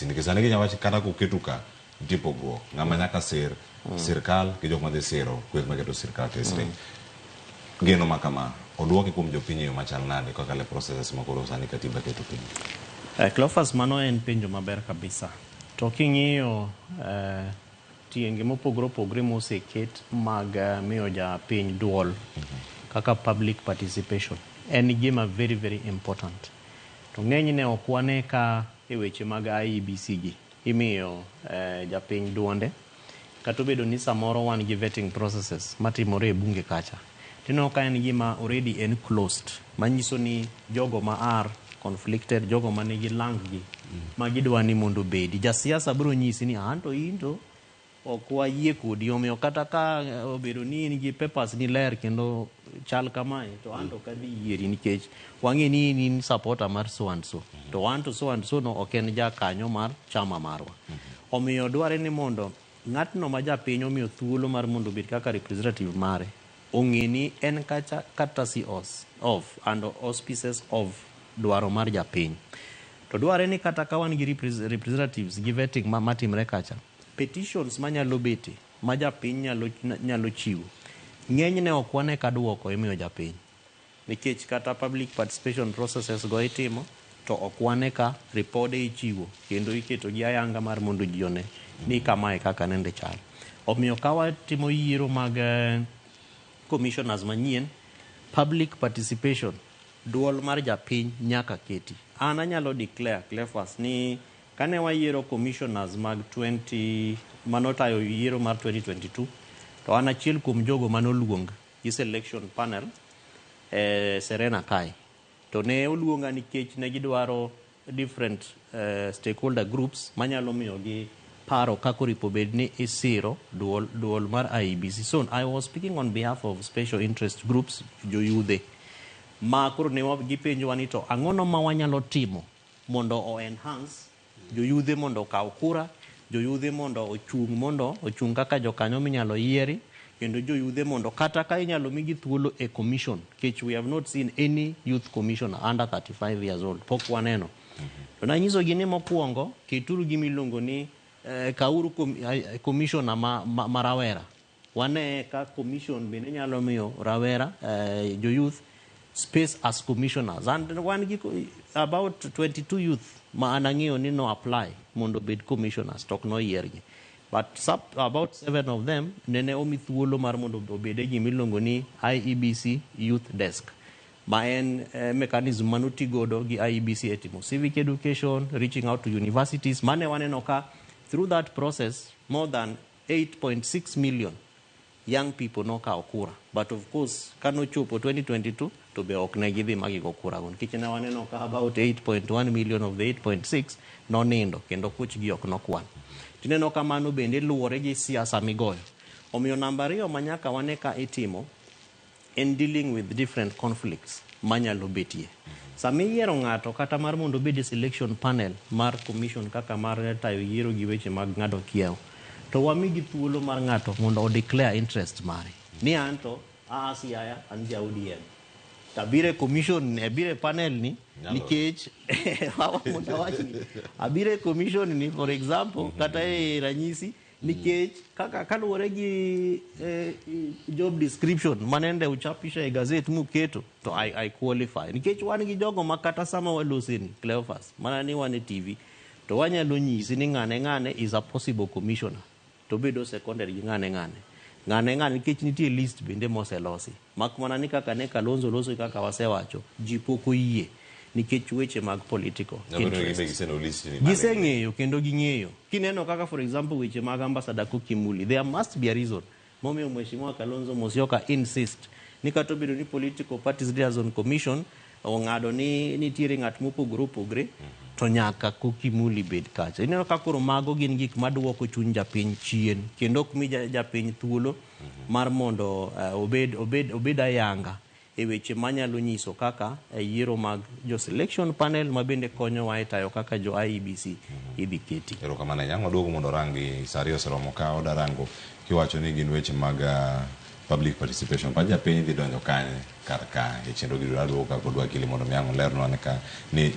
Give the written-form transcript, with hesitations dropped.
Nikech sani ginyawacho kata koketo ka nitie pogruok ng'ama nyaka sir sirkal gi jok madhi siro kweth maketo sirkal tesre. Geno ma kama oduoki kuom jopiny e yo machal nade kakale processes makoro sani katiba keto piny. Cleophas, mano en penjo maber kabisa. To king'iyo tienge mopogore opogore moseket mag miyo japiny duol kaka public participation en gima very very important. To ng'enyne ok wane ka e weche mag IEBC gi imiyo japiny duonde, kata obedo ni samoro wan gi vetting processes matimore e bunge kacha. Tineno ka en gima already en closed, manyiso ni jogo ma are conflicted, jogo ma nigi lang gi ma gidwa ni mondo bedi. Jasiasa biro nyisi ni anto into ok wayie kodi, omiyo kata ka obedo ni in gi papers ni ler kendo chal kamae, to anto kadhi yieri nikech wang'e ni in supporter mar so and so. To anto so and so no ok en jakanyo mar chama marwa. Omiyo dware ni mondo ng'atno ma japiny omiyo thuolo mar mondo obed kaka representative mare ong'e ni en kacha courtesy of and auspices of dwaro mar japiny. To dware ni kata ka wan gi representatives gi vetting matimre kacha, petitions manyalo bete ma japiny nyalo chiwo ng'enyne ok wane ka duoko imiyo japiny, nikech kata public participation processes go itimo to ok wane ka ripode ichiwo kendo iketo gi ayanga mar mondo ji one ni kamae kaka nende chal. Omiyo ka watimo yiero mag commissioners manyien, public participation, duol mar japiny nyaka keti. An anyalo declare, Cleophas, ni kane wayiero commissioners mag manotayo yiero mar 2022, to an achiel kuom jogo manoluong gi selection panel Serena Kai. To ne oluonga nikech ne gidwaro different stakeholder groups manyalo miyo gi paro kako ripo bed ni isiro duol mar IEBC. So I was speaking on behalf of special interest groups, joyudhe, ma koro ne gipenjowa ni to ang'ono ma wanyalo timo mondo o enhance joyudhe mondo okaw kura, joyudhe mondo ochung kaka jokanyo minyalo yieri, kendo joyudhe mondo kata ka inyalo migi thuolo e commission, which we have not seen any youth commissioner under 35 years old, pok waneno. To nanyiso gi ni mokwongo keturu gi miluongo ni kauru commissioner ma rawera. Wane ka commission bende nyalo miyo rawera joyouth space as commissioners, and one about 22 youth ma anang'eyo ni no apply mondo bed commissioners, tok no yiergi. But about 7 of them nene omi thuolo mar mondo obede gi miluongo ni IEBC youth desk, ma en mechanism manoti godo gi IEBC etimo civic education, reaching out to universities. Mane waneno ka through that process more than 8.6 million young people nokawo kura. But of course kano chopo 2022 to be ok ne gidhi magigo kura gon, nikech ne waneno ka about 8.1 million of the 8.6 nonindo kendo kuch gi ok nokwan. Tineno kamano bende luwore gi siasa migoyo. Omiyo namba 2 manyaka wane ka itimo in dealing with different conflicts manyalo betie. Sami yiero ng'ato kata mar mondo bedi selection panel mar commission kaka mar tayo yiero gi weche mag ng'ado kiewo, to wamigi thuolo mar ng'ato mondo o declare interest mare ni anto siaya an ja ODM tabire commission abire panel ni nikech abire commission ni for example kata ranyisi nikech kaka kaluwore gi job description manende uchapisha e gazet muketo to I qualify, nikech wan gi jogo makata sama waloseni Cleophas mana ni wan e TV to wanyalo nyisi ni ng'ane is a possible commissioner, to bedo secondary gi ng'ane nikech nitie list bende moselosi, mak mana ni kaka ne Kalonzo loso kaka wasewacho ji pok oyie nikech weche mag political interest. Giseng'eyo kendo ging'eyo. Kineno kaka for example weche mag ambassador Kokimuli, there must be a reason momiyo Mheshimiwa Kalonzo Musyoka insist ni kata obedo ni political parties liaison commission ong'ado ni nitiere ng'at mopogore opogore to nyaka Kokimuli bed kacha. Ineno ka koro mago gin gik maduoko chuny japiny chien kendo ok mi japiny thuolo mar mondo obed ayanga e weche manyalo nyiso kaka yiero mag jo selection panel ma bende konyo wa e tayo kaka jo IEBC idhi keti. Erokamano nyang' waduogo mondo rangi sari oseromo ka odarango kiwacho ni gin weche mag public participation. Pa japiny dhi donjo kanye kar ka e chenro gi dwa duogo ka kodwa kili mondo miang' lerno ane ka ni